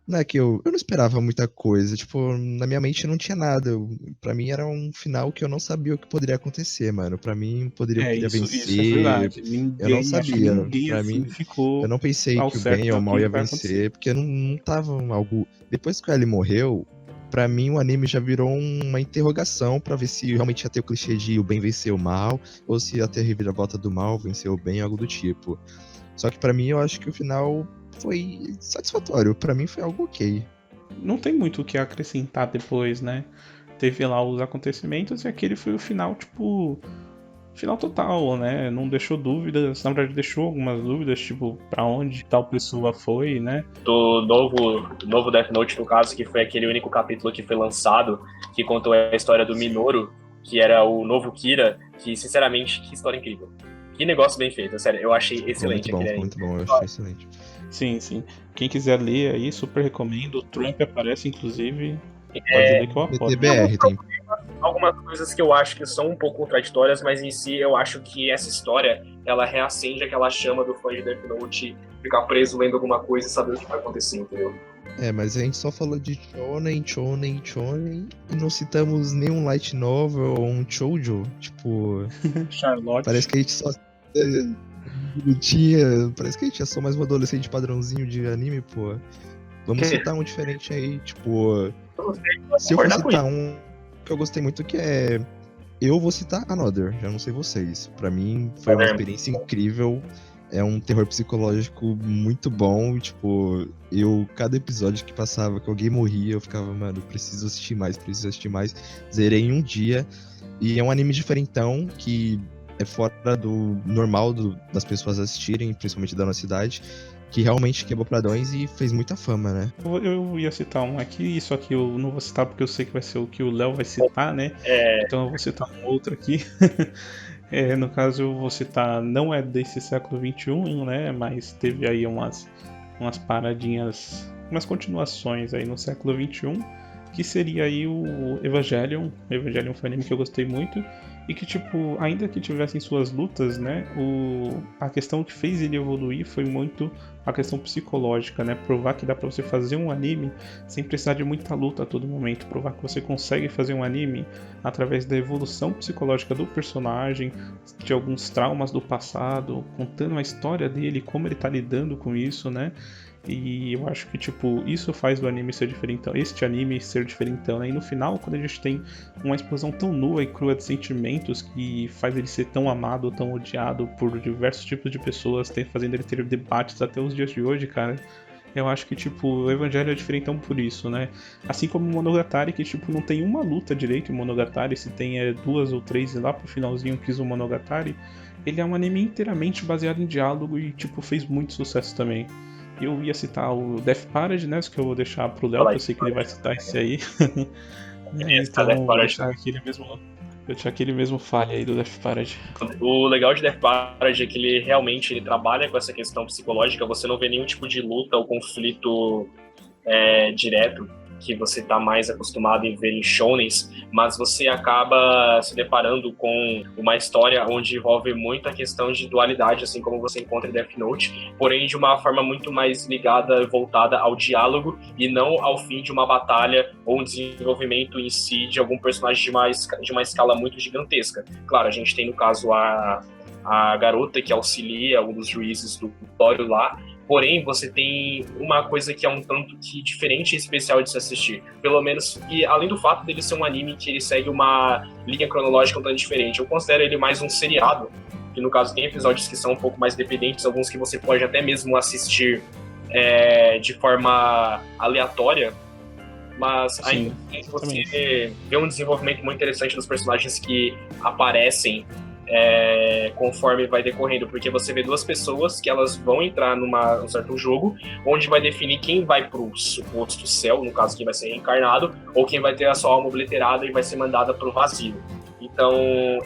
Não é que eu não esperava muita coisa, tipo, na minha mente não tinha nada. Pra mim era um final que eu não sabia o que poderia acontecer, mano. Pra mim poderia Isso é vencer. verdade. Eu não Acho que sabia. ninguém Pra assim mim, eu ficou não pensei ao que o bem ou certo o do mal ia que vai acontecer. vencer, porque não tava algo. Depois que o L morreu, pra mim o anime já virou uma interrogação pra ver se realmente ia ter o clichê de o bem vencer o mal, ou se ia ter a reviravolta do mal vencer o bem, algo do tipo. Só que pra mim eu acho que o final foi satisfatório. Pra mim foi algo ok. Não tem muito o que acrescentar depois, né? Teve lá os acontecimentos e aquele foi o final, tipo, final total, né? Não deixou dúvidas, na verdade deixou algumas dúvidas, tipo, pra onde tal pessoa foi, né? Do novo Death Note, no caso, que foi aquele único capítulo que foi lançado, que contou a história do Minoru, que era o novo Kira, que, sinceramente, que história incrível. Que negócio bem feito, sério, eu achei excelente aquele aí. Muito bom, eu achei excelente. Sim, sim. Quem quiser ler aí, super recomendo. O Trump aparece, inclusive. Pode ler que eu apoio. BTBR tem. Algumas coisas que eu acho que são um pouco contraditórias, mas em si eu acho que essa história, ela reacende aquela chama do fã de Death Note ficar preso lendo alguma coisa e saber o que vai acontecer, entendeu? Mas a gente só falou de Shonen e não citamos nenhum light novel ou um shoujo, tipo... Charlotte. Parece que a gente só... Parece que a gente é só mais um adolescente padrãozinho de anime, pô. Vamos citar um diferente aí, tipo... Se eu for citar um que eu gostei muito, que é... Eu vou citar Another, já não sei vocês. Pra mim, foi uma experiência incrível. É um terror psicológico muito bom. Tipo, cada episódio que passava, que alguém morria, eu ficava, mano, preciso assistir mais. Zerei em um dia. E é um anime diferentão, que é fora do normal das pessoas assistirem, principalmente da nossa cidade, que realmente quebrou padrões e fez muita fama, né? Eu ia citar um aqui, só que eu não vou citar porque eu sei que vai ser o que o Léo vai citar, né? Então eu vou citar um outro aqui. No caso eu vou citar, não é desse século XXI, né? Mas teve aí umas paradinhas, umas continuações aí no século XXI, que seria aí o Evangelion. Evangelion foi um anime que eu gostei muito. E que, tipo, ainda que tivessem suas lutas, né? A questão que fez ele evoluir foi muito a questão psicológica, né? Provar que dá pra você fazer um anime sem precisar de muita luta a todo momento. Provar que você consegue fazer um anime através da evolução psicológica do personagem, de alguns traumas do passado, contando a história dele, como ele tá lidando com isso, né? E eu acho que, tipo, isso faz o anime ser diferentão, este anime ser diferentão, né? E no final, quando a gente tem uma explosão tão nua e crua de sentimentos que faz ele ser tão amado, tão odiado por diversos tipos de pessoas, fazendo ele ter debates até os dias de hoje, cara, eu acho que, tipo, o Evangelho é diferentão por isso, né? Assim como o Monogatari, que, tipo, não tem uma luta direito em Monogatari, se tem 2 ou 3 e lá pro finalzinho quis o Monogatari, ele é um anime inteiramente baseado em diálogo e, tipo, fez muito sucesso também. Eu ia citar o Death Parade, né? Isso que eu vou deixar pro Léo, que eu sei que ele vai citar esse aí. Então, vou deixar aquele mesmo falha aí do Death Parade. O legal de Death Parade é que ele realmente trabalha com essa questão psicológica, você não vê nenhum tipo de luta ou conflito direto que você está mais acostumado em ver em shonens, mas você acaba se deparando com uma história onde envolve muita questão de dualidade, assim como você encontra em Death Note, porém de uma forma muito mais ligada, voltada ao diálogo e não ao fim de uma batalha ou um desenvolvimento em si de algum personagem de uma escala muito gigantesca. Claro, a gente tem no caso a garota que auxilia um dos juízes do Tório lá. Porém, você tem uma coisa que é um tanto que diferente e especial de se assistir. Pelo menos, e além do fato dele ser um anime que ele segue uma linha cronológica um tanto diferente, eu considero ele mais um seriado, que no caso tem episódios que são um pouco mais dependentes, alguns que você pode até mesmo assistir de forma aleatória, mas ainda você vê um desenvolvimento muito interessante dos personagens que aparecem conforme vai decorrendo, porque você vê 2 pessoas que elas vão entrar num certo jogo, onde vai definir quem vai pro suposto céu, no caso quem vai ser reencarnado, ou quem vai ter a sua alma obliterada e vai ser mandada pro vazio. Então,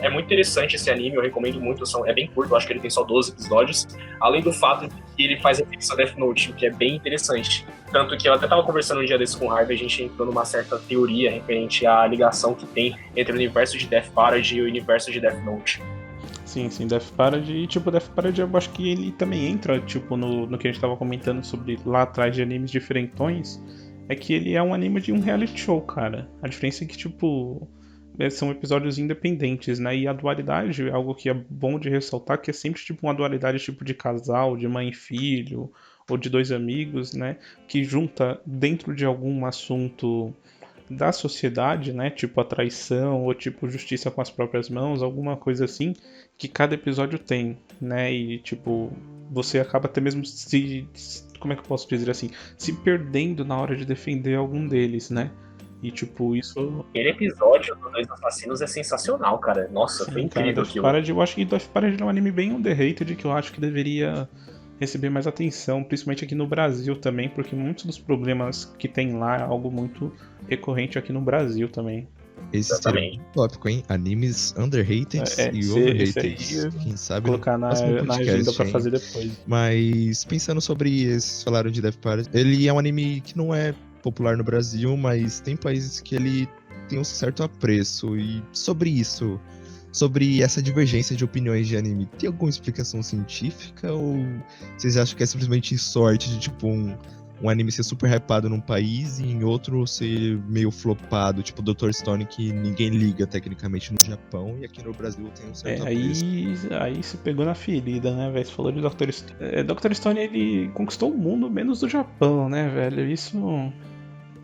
é muito interessante esse anime, eu recomendo muito, é bem curto, eu acho que ele tem só 12 episódios, além do fato de que ele faz referência a Death Note, o que é bem interessante. Tanto que eu até estava conversando um dia desse com o Harvey, a gente entrou numa certa teoria referente à ligação que tem entre o universo de Death Parade e o universo de Death Note. Sim, Death Parade, e tipo, Death Parade eu acho que ele também entra, tipo, no que a gente tava comentando sobre lá atrás de animes diferentões, é que ele é um anime de um reality show, cara. A diferença é que, tipo, são episódios independentes, né, e a dualidade é algo que é bom de ressaltar, que é sempre, tipo, uma dualidade, tipo, de casal, de mãe e filho, ou de 2 amigos, né, que junta dentro de algum assunto da sociedade, né, tipo a traição, ou tipo justiça com as próprias mãos, alguma coisa assim, que cada episódio tem, né, e tipo, você acaba até mesmo como é que eu posso dizer assim, se perdendo na hora de defender algum deles, né, e tipo, isso... Aquele episódio dos 2 assassinos é sensacional, cara, nossa, Sim, foi incrível aquilo. Eu acho que Death Parade é um anime bem underrated, que eu acho que deveria receber mais atenção, principalmente aqui no Brasil também, porque muitos dos problemas que tem lá é algo muito recorrente aqui no Brasil também. Esse seria um tópico, hein? Animes underrated e overrated. Quem sabe colocar na agenda pra fazer depois. Mas pensando sobre esse, falaram de Death Parade, ele é um anime que não é popular no Brasil, mas tem países que ele tem um certo apreço. E sobre isso, sobre essa divergência de opiniões de anime, tem alguma explicação científica ou vocês acham que é simplesmente sorte de tipo um anime ser super hypado num país e em outro ser meio flopado, tipo Dr. Stone, que ninguém liga tecnicamente no Japão e aqui no Brasil tem um certo apreço? Aí se pegou na ferida, né, velho? Você falou de Dr. Stone. Dr. Stone, ele conquistou o mundo menos do Japão, né, velho? Isso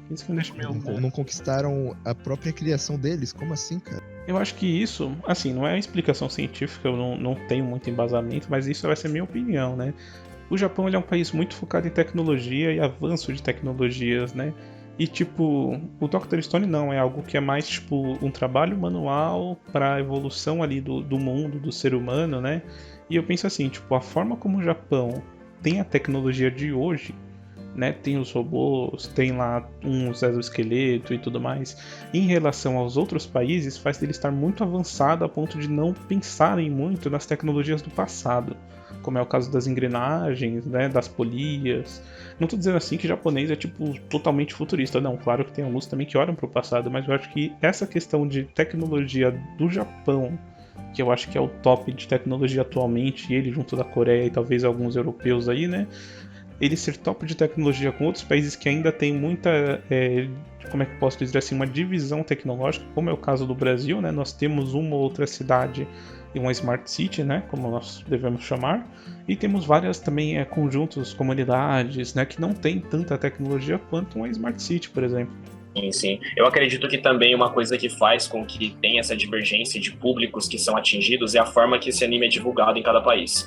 que me deixa meio... Não conquistaram a própria criação deles? Como assim, cara? Eu acho que isso, assim, não é uma explicação científica, eu não tenho muito embasamento, mas isso vai ser minha opinião, né? O Japão ele é um país muito focado em tecnologia e avanço de tecnologias, né? E, tipo, o Dr. Stone não, é algo que é mais, tipo, um trabalho manual para a evolução ali do mundo, do ser humano, né? E eu penso assim, tipo, a forma como o Japão tem a tecnologia de hoje, né? Tem os robôs, tem lá um exoesqueleto e tudo mais. Em relação aos outros países, faz dele estar muito avançado a ponto de não pensarem muito nas tecnologias do passado, como é o caso das engrenagens, né, das polias. Não tô dizendo assim que japonês é tipo totalmente futurista, não. Claro que tem alguns também que olham para o passado, mas eu acho que essa questão de tecnologia do Japão, que eu acho que é o top de tecnologia atualmente, ele junto da Coreia e talvez alguns europeus aí, né? ele ser top de tecnologia com outros países que ainda tem muita, como é que eu posso dizer assim, uma divisão tecnológica, como é o caso do Brasil, né? Nós temos uma ou outra cidade e uma Smart City, né? Como nós devemos chamar, e temos várias também conjuntos, comunidades, né? Que não tem tanta tecnologia quanto uma Smart City, por exemplo. Sim. Eu acredito que também uma coisa que faz com que tenha essa divergência de públicos que são atingidos é a forma que esse anime é divulgado em cada país.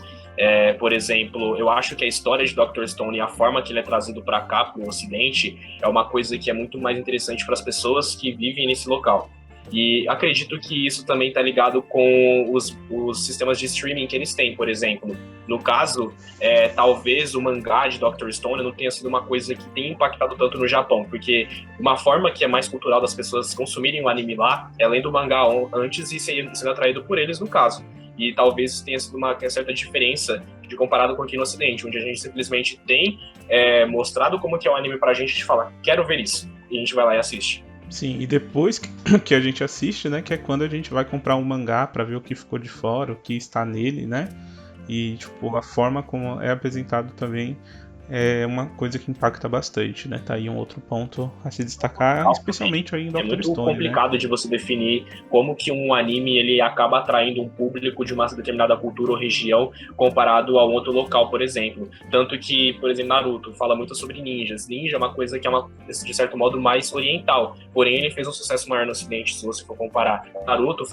Por exemplo, eu acho que a história de Dr. Stone e a forma que ele é trazido para cá, para o Ocidente, é uma coisa que é muito mais interessante para as pessoas que vivem nesse local. E acredito que isso também está ligado com os sistemas de streaming que eles têm, por exemplo. No caso, talvez o mangá de Dr. Stone não tenha sido uma coisa que tenha impactado tanto no Japão, porque uma forma que é mais cultural das pessoas consumirem o anime lá é lendo o mangá antes e sendo atraído por eles, no caso. E talvez tenha sido uma certa diferença de comparado com aqui no Ocidente, onde a gente simplesmente tem mostrado como que é o anime pra gente fala, quero ver isso, e a gente vai lá e assiste. Sim, e depois que a gente assiste, né, que é quando a gente vai comprar um mangá pra ver o que ficou de fora, o que está nele, né, e tipo, a forma como é apresentado também é uma coisa que impacta bastante, né, tá aí um outro ponto a se destacar, especialmente aí em Dr. Stone. É muito Stone, complicado, né, de você definir como que um anime ele acaba atraindo um público de uma determinada cultura ou região comparado a um outro local, por exemplo. Tanto que, por exemplo, Naruto fala muito sobre ninjas. Ninja é uma coisa que é de certo modo mais oriental, porém ele fez um sucesso maior no Ocidente, se você for comparar. Naruto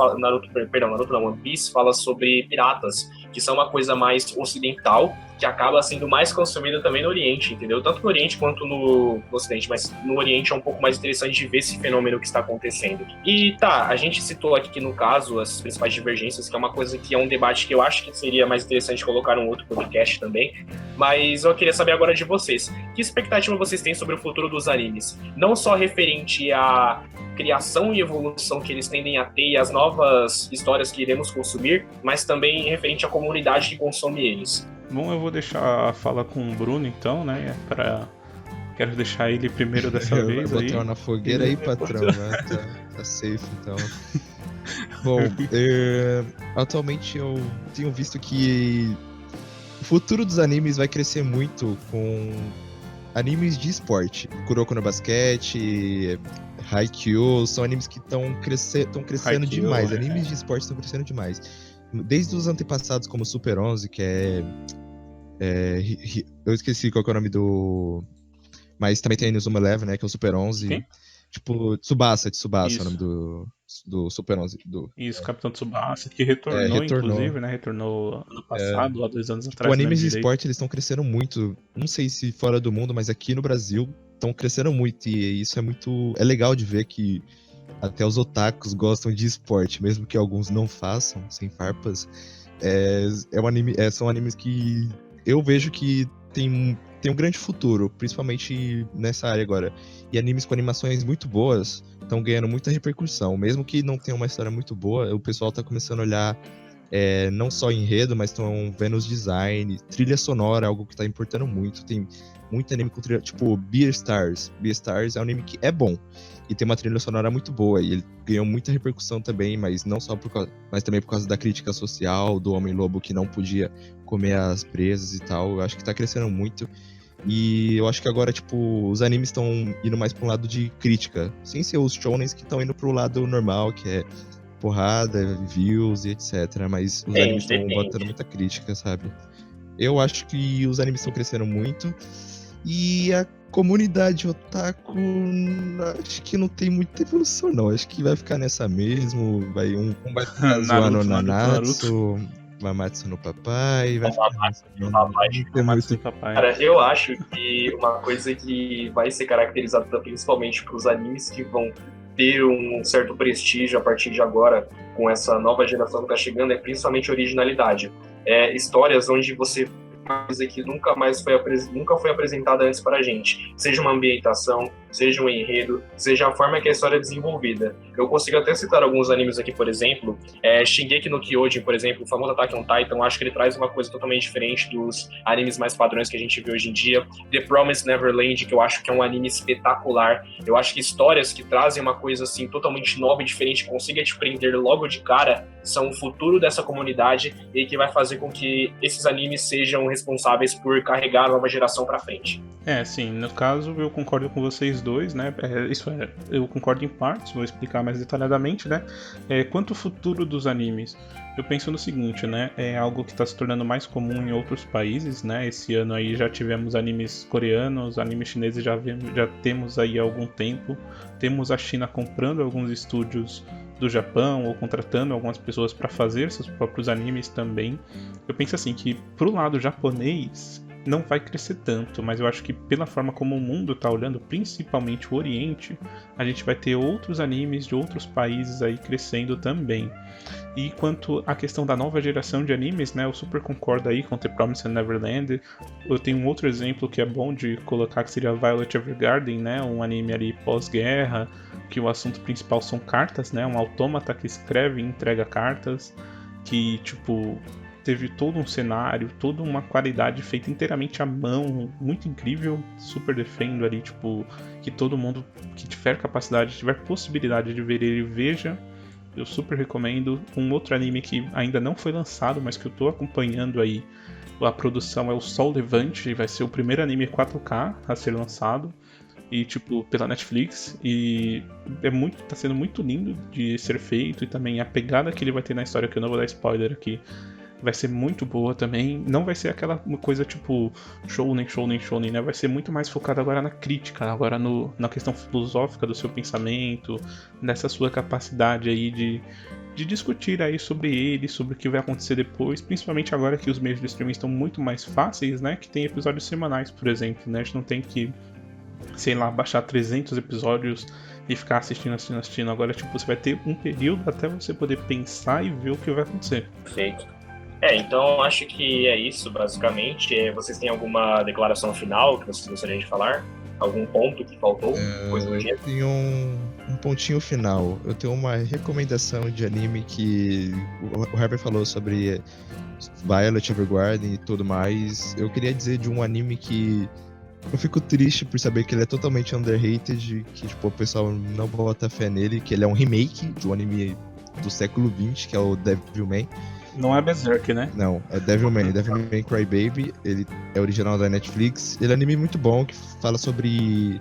não, One Piece fala sobre piratas, que são uma coisa mais ocidental, que acaba sendo mais consumida também no Oriente, entendeu? Tanto no Oriente quanto no Ocidente, mas no Oriente é um pouco mais interessante de ver esse fenômeno que está acontecendo. E tá, a gente citou aqui no caso as principais divergências, que é uma coisa que é um debate que eu acho que seria mais interessante colocar num outro podcast também, mas eu queria saber agora de vocês. Que expectativa vocês têm sobre o futuro dos animes? Não só referente à criação e evolução que eles tendem a ter e as novas histórias que iremos consumir, mas também referente à comunidade que consome eles. Bom, eu vou deixar a fala com o Bruno então, né? Quero deixar ele primeiro dessa vez. Vou botar na fogueira aí, patrão, né? Tá safe então. Bom, atualmente eu tenho visto que o futuro dos animes vai crescer muito com animes de esporte. Kuroko no Basquete, Haikyuu, são animes que estão crescendo Haikyuu, demais. Animes de esporte estão crescendo demais. Desde os antepassados, como Super 11, que eu esqueci qual que é o nome do... Mas também tem no Zuma Eleven, né? Que é o Super 11. Quem? Tipo, Tsubasa Isso. é o nome do Super 11. Isso, Capitão Tsubasa, que retornou, inclusive, né? Retornou ano passado, há 2 anos atrás. Os animes de esporte, eles estão crescendo muito. Não sei se fora do mundo, mas aqui no Brasil estão crescendo muito. E isso é legal de ver que até os otakus gostam de esporte, mesmo que alguns não façam, sem farpas. São animes que eu vejo que tem um grande futuro, principalmente nessa área agora. E animes com animações muito boas estão ganhando muita repercussão. Mesmo que não tenha uma história muito boa, o pessoal tá começando a olhar não só enredo, mas estão vendo os designs, trilha sonora, algo que tá importando muito. Tem muito anime com trilha, tipo Beastars. Beastars é um anime que é bom e tem uma trilha sonora muito boa, e ele ganhou muita repercussão também, mas não só mas também por causa da crítica social, do Homem-Lobo que não podia comer as presas e tal. Eu acho que tá crescendo muito, e eu acho que agora, tipo, os animes estão indo mais pra um lado de crítica, sem ser os shonens que estão indo pro lado normal, que é porrada, views e etc, mas os animes estão botando muita crítica, sabe? Eu acho que os animes estão crescendo muito, e a comunidade otaku, acho que não tem muita evolução, não. Acho que vai ficar nessa mesmo. Um vai ficar zoando Nanatsu, Mamatsu no papai. Vai ficar Cara, eu acho que uma coisa que vai ser caracterizada principalmente para os animes que vão ter um certo prestígio a partir de agora, com essa nova geração que tá chegando, é principalmente originalidade. Histórias onde você coisa que nunca foi apresentada antes pra gente. Seja uma ambientação, seja um enredo, seja a forma que a história é desenvolvida. Eu consigo até citar alguns animes aqui, por exemplo. Shingeki no Kyojin, por exemplo, o famoso Attack on Titan, acho que ele traz uma coisa totalmente diferente dos animes mais padrões que a gente vê hoje em dia. The Promised Neverland, que eu acho que é um anime espetacular. Eu acho que histórias que trazem uma coisa assim totalmente nova e diferente, consiga te prender logo de cara, são o futuro dessa comunidade e que vai fazer com que esses animes sejam responsáveis responsáveis por carregar a nova geração pra frente. Sim, no caso eu concordo com vocês dois, né? Eu concordo em partes, vou explicar mais detalhadamente, né? Quanto ao futuro dos animes, eu penso no seguinte, né? É algo que está se tornando mais comum em outros países, né? Esse ano aí já tivemos animes coreanos, animes chineses já temos aí há algum tempo. Temos a China comprando alguns estúdios do Japão ou contratando algumas pessoas para fazer seus próprios animes também. Eu penso assim que pro lado japonês não vai crescer tanto, mas eu acho que pela forma como o mundo tá olhando, principalmente o Oriente, a gente vai ter outros animes de outros países aí crescendo também. E quanto à questão da nova geração de animes, né, eu super concordo aí com The Promised Neverland. Eu tenho um outro exemplo que é bom de colocar, que seria Violet Evergarden, né, um anime ali pós-guerra, que o assunto principal são cartas, né, um autômata que escreve e entrega cartas, que, tipo, teve todo um cenário, toda uma qualidade feita inteiramente à mão, muito incrível. Super defendo ali, tipo, que todo mundo que tiver capacidade, tiver possibilidade de ver ele, veja. Eu super recomendo. Um outro anime que ainda não foi lançado, mas que eu tô acompanhando aí a produção, é o Sol Levante, vai ser o primeiro anime 4K a ser lançado. E, tipo, pela Netflix, e tá sendo muito lindo de ser feito, e também a pegada que ele vai ter na história, que eu não vou dar spoiler aqui, vai ser muito boa também. Não vai ser aquela coisa tipo shounen, né? Vai ser muito mais focado agora na crítica, agora na questão filosófica do seu pensamento, nessa sua capacidade aí de discutir aí sobre ele, sobre o que vai acontecer depois, principalmente agora que os meios de streaming estão muito mais fáceis, né? Que tem episódios semanais, por exemplo, né? A gente não tem que, sei lá, baixar 300 episódios e ficar assistindo. Agora, tipo, você vai ter um período até você poder pensar e ver o que vai acontecer. Perfeito. Então acho que é isso, basicamente. Vocês têm alguma declaração final que vocês gostariam de falar? Algum ponto que faltou? Eu tenho um pontinho final. Eu tenho uma recomendação de anime que o Herbert falou sobre Violet Evergarden e tudo mais. Eu queria dizer de um anime que eu fico triste por saber que ele é totalmente underrated, que tipo, o pessoal não bota fé nele, que ele é um remake de um anime do século XX, que é o Devilman. Não é Berserk, né? Não, é Devilman Crybaby. Ele é original da Netflix. Ele é um anime muito bom que fala sobre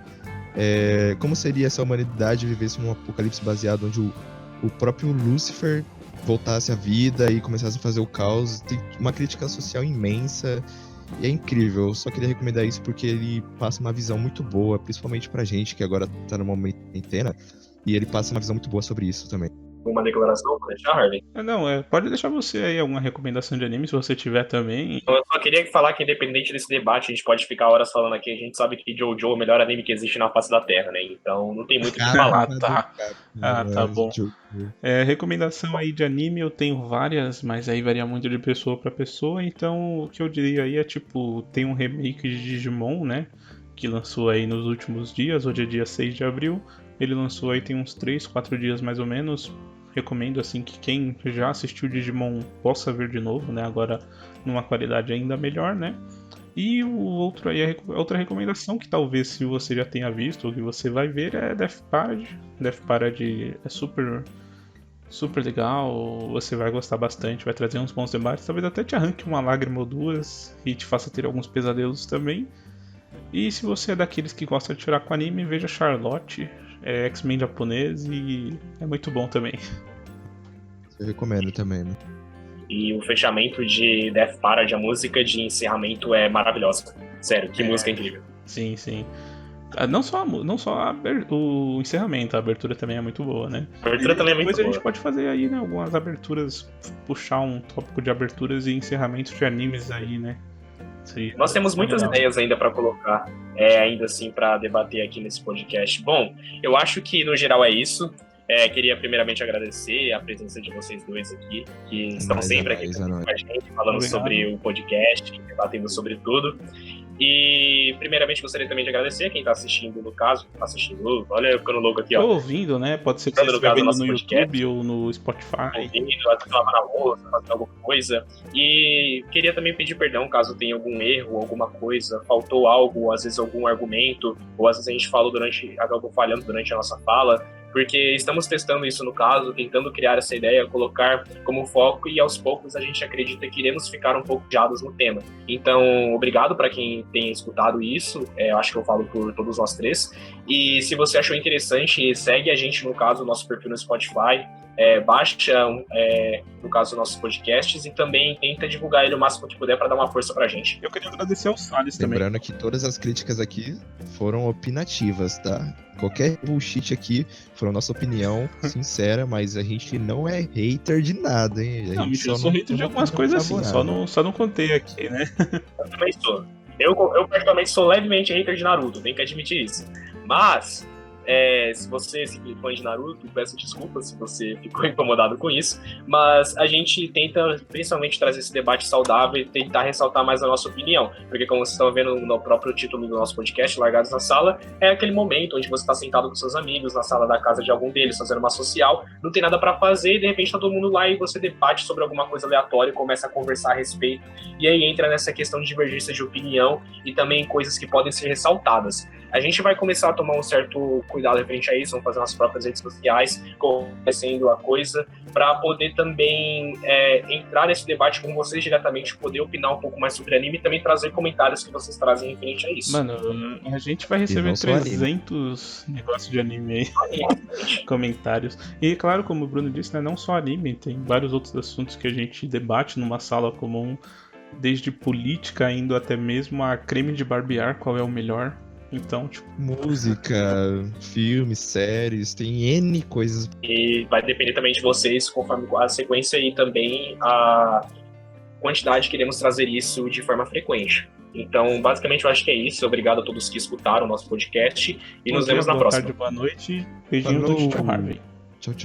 como seria se a humanidade vivesse num apocalipse baseado onde o próprio Lúcifer voltasse à vida e começasse a fazer o caos. Tem uma crítica social imensa e é incrível. Eu só queria recomendar isso porque ele passa uma visão muito boa, principalmente pra gente que agora tá numa quarentena, e ele passa uma visão muito boa sobre isso também. Uma declaração pra deixar, Harvey? Não, pode deixar você aí alguma recomendação de anime, se você tiver também. Eu só queria falar que, independente desse debate, a gente pode ficar horas falando aqui. A gente sabe que Jojo é o melhor anime que existe na face da Terra, né? Então não tem muito o que falar. Tá bom. Recomendação aí de anime eu tenho várias, mas aí varia muito de pessoa pra pessoa. Então o que eu diria aí é tipo, tem um remake de Digimon, né? Que lançou aí nos últimos dias, hoje é dia 6 de abril. Ele lançou aí tem uns 3, 4 dias mais ou menos. Recomendo assim que quem já assistiu Digimon possa ver de novo, né? Agora numa qualidade ainda melhor, né? E o outro aí, outra recomendação que talvez se você já tenha visto ou que você vai ver é Death Parade. Death Parade é super legal, você vai gostar bastante, vai trazer uns bons debates, talvez até te arranque uma lágrima ou duas e te faça ter alguns pesadelos também. E se você é daqueles que gosta de chorar com anime, veja Charlotte. É X-Men japonês e é muito bom também. Eu recomendo também, né? E o fechamento de Death Parade, a música de encerramento é maravilhosa. Sério, que música incrível. Sim. Não só o encerramento, a abertura também é muito boa, né? A abertura também é muito boa. Depois a gente pode fazer aí, né, algumas aberturas, puxar um tópico de aberturas e encerramentos de animes aí, né? Nós temos muitas ideias ainda para colocar, ainda assim, para debater aqui nesse podcast. Bom, eu acho que no geral é isso. Queria primeiramente agradecer a presença de vocês dois aqui, que estão sempre aqui com a gente, falando sobre o podcast, debatendo sobre tudo. E primeiramente gostaria também de agradecer quem está assistindo, no caso, olha eu ficando louco aqui, ó. Tô ouvindo, né? Pode ser que você esteja vendo no YouTube ou no Spotify. Ouvindo, lavar na louça, fazendo alguma coisa. E queria também pedir perdão caso tenha algum erro, alguma coisa, faltou algo, às vezes algum argumento, ou às vezes a gente falou acabou falhando durante a nossa fala, porque estamos testando isso no caso, tentando criar essa ideia, colocar como foco, e aos poucos a gente acredita que iremos ficar um pouco jados no tema. Então, obrigado para quem tem escutado isso, eu acho que eu falo por todos nós três, e se você achou interessante, segue a gente, no caso, o nosso perfil no Spotify, baixa, no caso, nossos podcasts, e também tenta divulgar ele o máximo que puder para dar uma força pra gente. Eu queria agradecer ao Salles também. Lembrando que todas as críticas aqui foram opinativas, tá? Qualquer bullshit aqui foi a nossa opinião sincera, mas a gente não é hater de nada, hein? Não, mentira, eu sou hater de algumas coisas assim, só não contei aqui, né? Eu também sou. Eu particularmente sou levemente hater de Naruto, tenho que admitir isso. Mas, se você é fã de Naruto, peço desculpas se você ficou incomodado com isso, mas a gente tenta principalmente trazer esse debate saudável e tentar ressaltar mais a nossa opinião, porque como vocês estão vendo no próprio título do nosso podcast, Largados na Sala, é aquele momento onde você está sentado com seus amigos na sala da casa de algum deles, fazendo uma social, não tem nada para fazer e de repente tá todo mundo lá e você debate sobre alguma coisa aleatória e começa a conversar a respeito, e aí entra nessa questão de divergência de opinião e também coisas que podem ser ressaltadas. A gente vai começar a tomar um certo cuidado referente a isso, vamos fazer nas próprias redes sociais, conhecendo a coisa, para poder também entrar nesse debate com vocês diretamente, poder opinar um pouco mais sobre anime e também trazer comentários que vocês trazem referente a isso. Mano, a gente vai receber 300 negócios de anime aí, comentários. E claro, como o Bruno disse, né, não só anime, tem vários outros assuntos que a gente debate numa sala comum, desde política indo até mesmo a creme de barbear, qual é o melhor. Então, tipo... música, filmes, séries, tem N coisas. E vai depender também de vocês, conforme a sequência e também a quantidade que iremos trazer isso de forma frequente. Então, basicamente, eu acho que é isso. Obrigado a todos que escutaram o nosso podcast e nos vemos na próxima. Boa tarde, boa noite. Beijinho do Tio Harvey. Tchau, tchau.